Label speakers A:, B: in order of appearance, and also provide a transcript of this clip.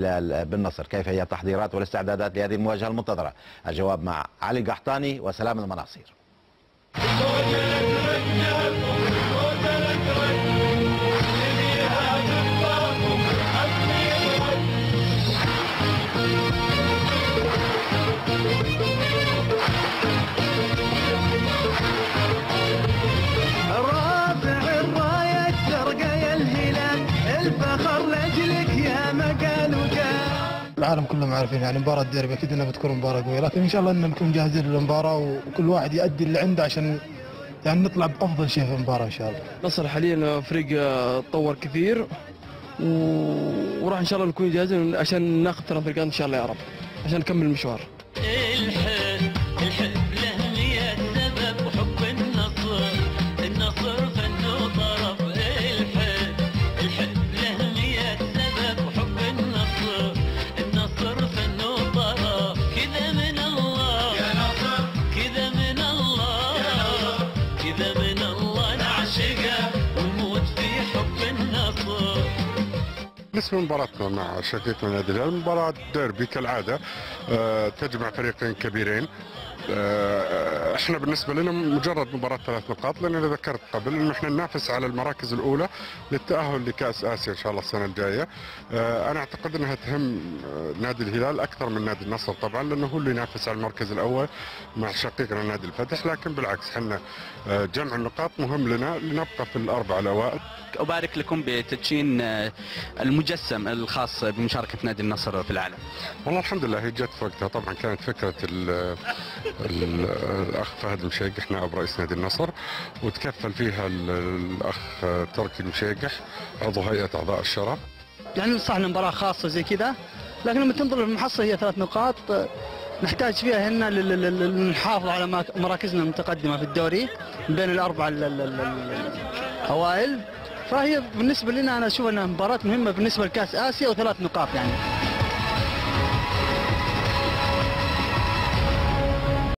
A: الهلال بالنصر. كيف هي التحضيرات والاستعدادات لهذه المواجهة المنتظرة؟ الجواب مع علي قحطاني وسلام المناصير.
B: العالم كلهم عارفين يعني مباراة ديربي اكيد انها بتكون مباراة قوية، لكن ان شاء الله ان نكون جاهزين للمباراة وكل واحد يؤدي اللي عنده عشان يعني نطلع بافضل شيء في المباراة ان شاء الله.
C: النصر حاليا فريق تطور كثير وراح ان شاء الله نكون جاهزين عشان ناخذ 3 نقاط ان شاء الله يا رب عشان نكمل المشوار.
D: بالنسبة لمباراتنا مع شقيقنا نادي الهلال، مباراة ديربي كالعادة تجمع فريقين كبيرين. احنا بالنسبة لنا مجرد مباراة 3 نقاط، لأن أنا ذكرت قبل إنه احنا ننافس على المراكز الأولى للتأهل لكأس آسيا إن شاء الله السنة الجاية. أنا أعتقد أنها تهم نادي الهلال أكثر من نادي النصر طبعا، لأنه هو اللي ينافس على المركز الأول مع شقيقنا نادي الفتح، لكن بالعكس احنا جمع النقاط مهم لنا لنبقى في الأربعة الأوائل.
E: أبارك لكم بتدشين المجسم الخاص بمشاركة نادي النصر في العالم.
D: والله الحمد لله هي جت في وقتها، طبعا كانت فكرة الأخ فهد المشيقح نائب رئيس نادي النصر، وتكفل فيها الأخ تركي المشيقح عضو هيئة أعضاء الشرف.
F: يعني صح مباراة خاصة زي كذا، لكن لما تنظر المحصلة هي 3 نقاط نحتاج فيها هنا نحافظ على مراكزنا المتقدمة في الدوري بين الأربعة الأوائل، فهي بالنسبة لنا أنا أشوف أنها مباراة مهمة بالنسبة لكأس آسيا و3 نقاط يعني.